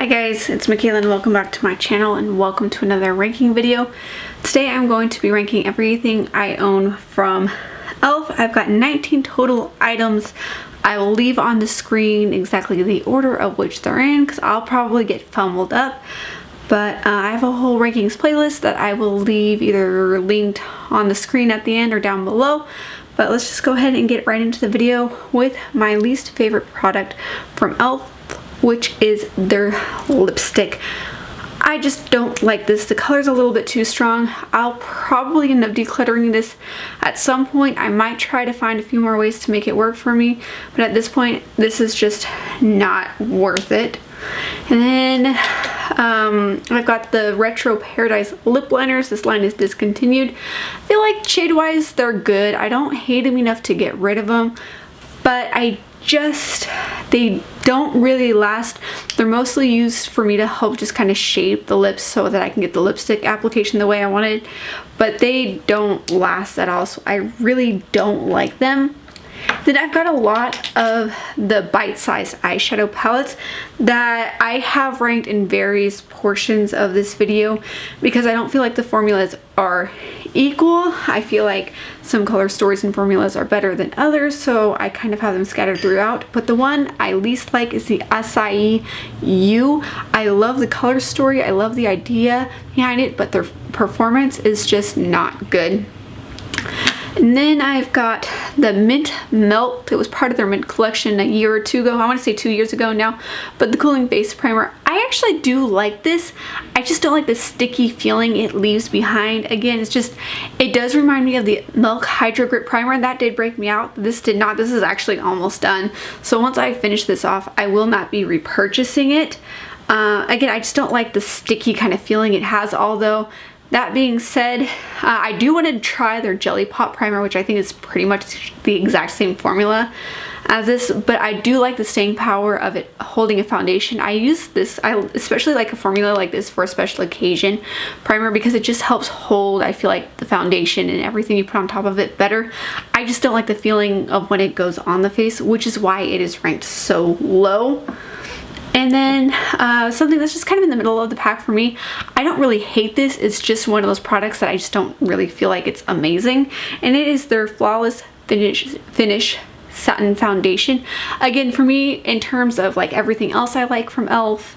Hi guys, it's Machaela and welcome back to my channel and welcome to another ranking video. Today I'm going to be ranking everything I own from E.L.F. I've got 19 total items. I will leave on the screen exactly the order of which they're in because I'll probably get fumbled up. But I have a whole rankings playlist that I will leave either linked on the screen at the end or down below. But let's just go ahead and get right into the video with my least favorite product from E.L.F, which is their lipstick. I just don't like this. The color's a little bit too strong. I'll probably end up decluttering this at some point. I might try to find a few more ways to make it work for me, but at this point, this is just not worth it. And then I've got the Retro Paradise lip liners. This line is discontinued. I feel like shade-wise, they're good. I don't hate them enough to get rid of them, but they don't really last. They're mostly used for me to help just kind of shape the lips so that I can get the lipstick application the way I wanted, but they don't last at all, so I really don't like them. Then I've got a lot of the bite-sized eyeshadow palettes that I have ranked in various portions of this video because I don't feel like the formulas are equal. I feel like some color stories and formulas are better than others, so I kind of have them scattered throughout. But the one I least like is the Acai U. I love the color story, I love the idea behind it, but their performance is just not good. And then I've got the Mint Melt. It was part of their Mint collection a year or two ago. I want to say 2 years ago now. But the Cooling Face Primer, I actually do like this. I just don't like the sticky feeling it leaves behind. Again, it does remind me of the Milk Hydro Grip Primer, and that did break me out. This did not. This is actually almost done. So once I finish this off, I will not be repurchasing it. Again, I just don't like the sticky kind of feeling it has, although that being said, I do want to try their Jelly Pop Primer, which I think is pretty much the exact same formula as this, but I do like the staying power of it holding a foundation. I use this, I especially like a formula like this for a special occasion primer because it just helps hold, I feel like, the foundation and everything you put on top of it better. I just don't like the feeling of when it goes on the face, which is why it is ranked so low. And then something that's just kind of in the middle of the pack for me. I don't really hate this. It's just one of those products that I just don't really feel like it's amazing. And it is their Flawless Finish Satin Foundation. Again, for me, in terms of like everything else I like from E.L.F.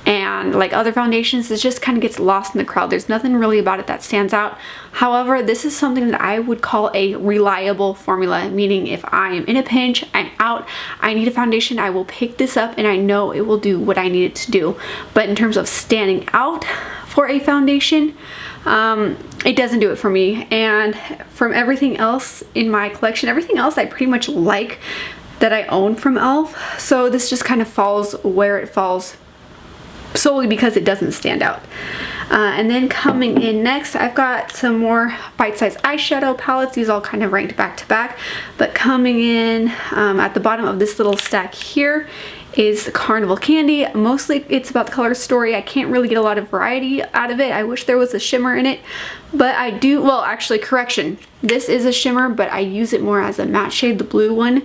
and like other foundations, it just kind of gets lost in the crowd. There's nothing really about it that stands out. However, this is something that I would call a reliable formula, meaning if I am in a pinch, I'm out, I need a foundation, I will pick this up and I know it will do what I need it to do. But in terms of standing out for a foundation, it doesn't do it for me. And from everything else in my collection, everything else I pretty much like that I own from E.L.F. So this just kind of falls where it falls, solely because it doesn't stand out. And then coming in next, I've got some more bite-sized eyeshadow palettes. These all kind of ranked back to back, but coming in at the bottom of this little stack here is Carnival Candy. Mostly it's about the color story. I can't really get a lot of variety out of it. I wish there was a shimmer in it, but I do, well, actually, correction, this is a shimmer, but I use it more as a matte shade, the blue one,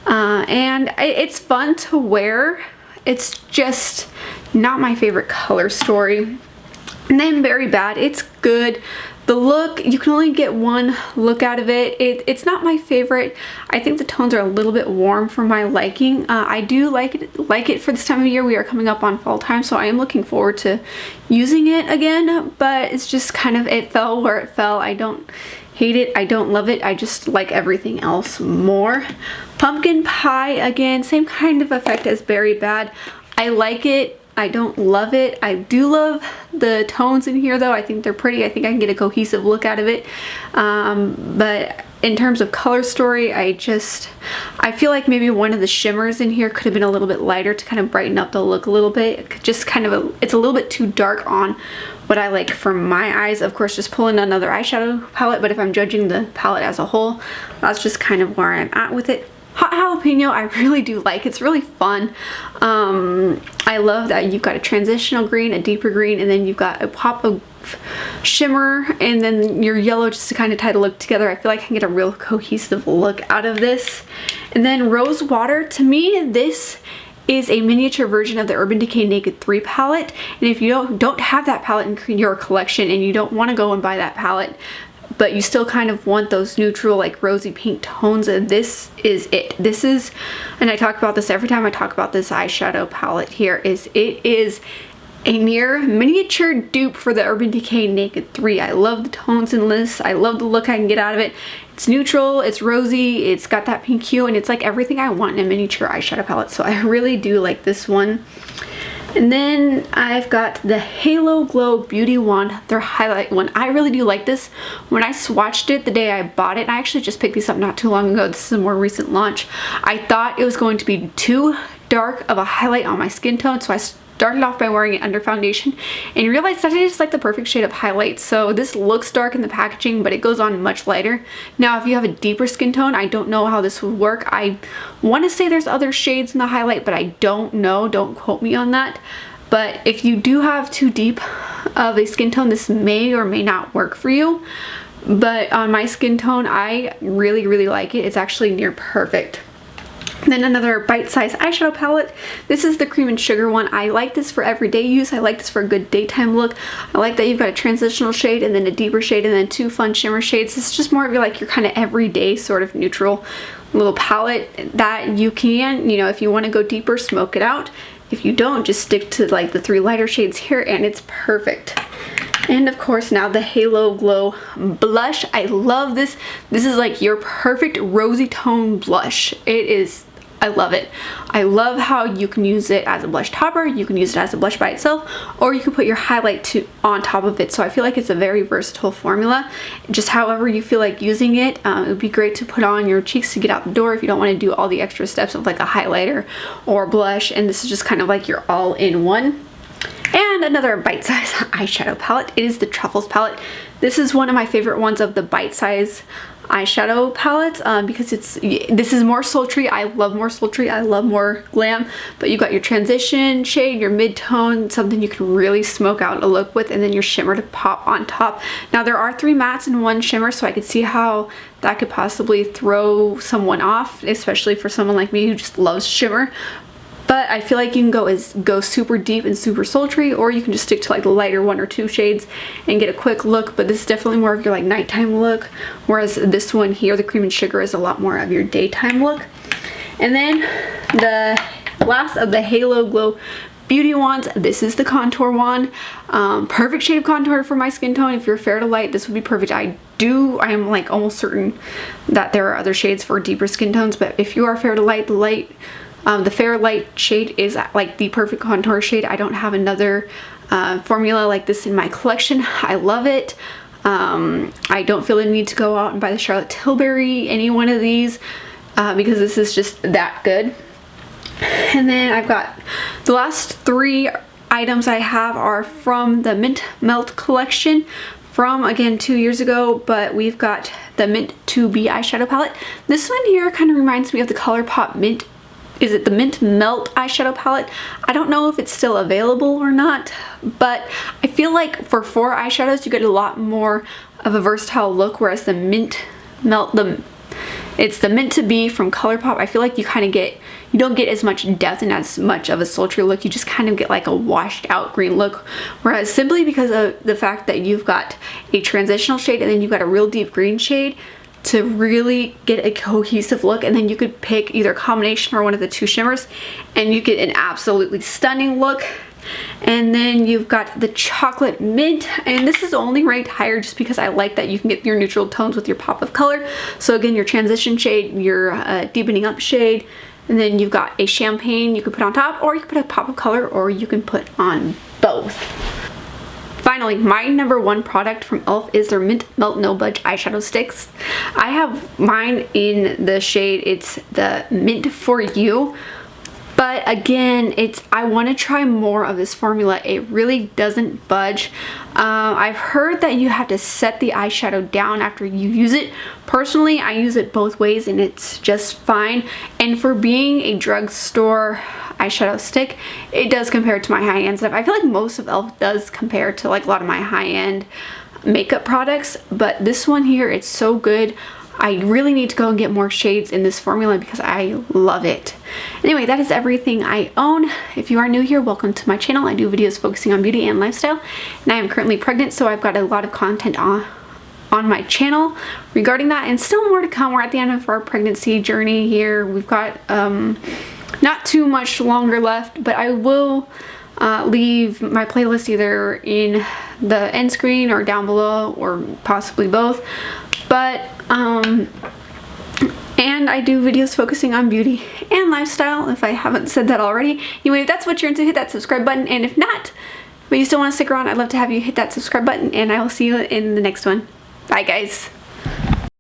and it's fun to wear. It's just not my favorite color story. And then Very Bad, it's good. The look, you can only get one look out of it. It's not my favorite. I think the tones are a little bit warm for my liking. I do like it for this time of year. We are coming up on fall time, so I am looking forward to using it again, but it's just kind of, it fell where it fell. I don't hate it, I don't love it, I just like everything else more. Pumpkin Pie, again, same kind of effect as Very Bad. I like it, I don't love it. I do love the tones in here though. I think they're pretty. I think I can get a cohesive look out of it. But in terms of color story, I feel like maybe one of the shimmers in here could have been a little bit lighter to kind of brighten up the look a little bit. Just kind of it's a little bit too dark on what I like for my eyes. Of course, just pulling another eyeshadow palette, but if I'm judging the palette as a whole, that's just kind of where I'm at with it. Hot Jalapeno, I really do like. It's really fun. I love that you've got a transitional green, a deeper green, and then you've got a pop of shimmer, and then your yellow just to kind of tie the look together. I feel like I can get a real cohesive look out of this. And then Rose Water, to me, this is a miniature version of the Urban Decay Naked 3 palette, and if you don't have that palette in your collection and you don't want to go and buy that palette, but you still kind of want those neutral, like rosy pink tones, this is it. This is, and I talk about this every time I talk about this eyeshadow palette here, it is a near miniature dupe for the Urban Decay Naked 3. I love the tones in this. I love the look I can get out of it. It's neutral, it's rosy, it's got that pink hue, and it's like everything I want in a miniature eyeshadow palette. So I really do like this one. And then I've got the Halo Glow Beauty Wand, their highlight one. I really do like this. When I swatched it the day I bought it, and I actually just picked these up not too long ago, this is a more recent launch, I thought it was going to be too dark of a highlight on my skin tone, so I started off by wearing it under foundation and realized that it is like the perfect shade of highlight. So this looks dark in the packaging, but it goes on much lighter. Now if you have a deeper skin tone, I don't know how this would work. I want to say there's other shades in the highlight, but I don't know, don't quote me on that. But if you do have too deep of a skin tone, this may or may not work for you. But on my skin tone, I really like it. It's actually near perfect. Then another bite-sized eyeshadow palette. This is the Cream and Sugar one. I like this for everyday use. I like this for a good daytime look. I like that you've got a transitional shade and then a deeper shade and then two fun shimmer shades. It's just more of your kind of everyday sort of neutral little palette that you can, you know, if you want to go deeper, smoke it out. If you don't, just stick to like the three lighter shades here and it's perfect. And of course now the Halo Glow blush. I love this. This is like your perfect rosy tone blush. It is, I love it. I love how you can use it as a blush topper, you can use it as a blush by itself, or you can put your highlight on top of it. So I feel like it's a very versatile formula. Just however you feel like using it. It would be great to put on your cheeks to get out the door if you don't want to do all the extra steps of like a highlighter or blush. And this is just kind of like your all-in-one. And another bite-size eyeshadow palette. It is the Truffles palette. This is one of my favorite ones of the bite-size eyeshadow palettes because this is more sultry. I love more sultry. I love more glam. But you got your transition shade, your mid-tone, something you can really smoke out a look with, and then your shimmer to pop on top. Now there are 3 mattes and 1 shimmer, so I could see how that could possibly throw someone off, especially for someone like me who just loves shimmer. But I feel like you can go super deep and super sultry, or you can just stick to like the lighter 1 or 2 shades and get a quick look. But this is definitely more of your like nighttime look, whereas this one here, the Cream and Sugar, is a lot more of your daytime look. And then the last of the Halo Glow Beauty Wands, this is the contour wand. Perfect shade of contour for my skin tone. If you're fair to light, this would be perfect. I am like almost certain that there are other shades for deeper skin tones, but if you are fair to light, the fair light shade is like the perfect contour shade. I don't have another formula like this in my collection. I love it. I don't feel the need to go out and buy the Charlotte Tilbury, any one of these, because this is just that good. And then I've got the last 3 items I have are from the Mint Melt collection from, again, 2 years ago, but we've got the Mint 2B eyeshadow palette. This one here kind of reminds me of the ColourPop Mint. Is it the Mint Melt eyeshadow palette? I don't know if it's still available or not, but I feel like for 4 eyeshadows you get a lot more of a versatile look, whereas the Mint Melt, it's the Mint to Be from ColourPop. I feel like you don't get as much depth and as much of a sultry look. You just kind of get like a washed out green look, whereas simply because of the fact that you've got a transitional shade and then you've got a real deep green shade, to really get a cohesive look, and then you could pick either a combination or one of the 2 shimmers and you get an absolutely stunning look. And then you've got the Chocolate Mint, and this is only ranked higher just because I like that you can get your neutral tones with your pop of color. So again, your transition shade, your deepening up shade, and then you've got a champagne you can put on top, or you can put a pop of color, or you can put on both. Finally, my number 1 product from E.L.F. is their Mint Melt No Budge eyeshadow sticks. I have mine in the shade, it's the Mint For You. But again, I want to try more of this formula. It really doesn't budge. I've heard that you have to set the eyeshadow down after you use it. Personally, I use it both ways and it's just fine. And for being a drugstore eyeshadow stick, it does compare to my high-end stuff. I feel like most of E.L.F. does compare to like a lot of my high-end makeup products, but this one here, it's so good. I really need to go and get more shades in this formula because I love it. Anyway, that is everything I own. If you are new here, welcome to my channel. I do videos focusing on beauty and lifestyle, and I am currently pregnant, so I've got a lot of content on my channel regarding that, and still more to come. We're at the end of our pregnancy journey here. We've got not too much longer left, but I will leave my playlist either in the end screen or down below, or possibly both. But and I do videos focusing on beauty and lifestyle, if I haven't said that already. Anyway, if that's what you're into, hit that subscribe button, and if not, but you still want to stick around, I'd love to have you hit that subscribe button, and I will see you in the next one. Bye guys.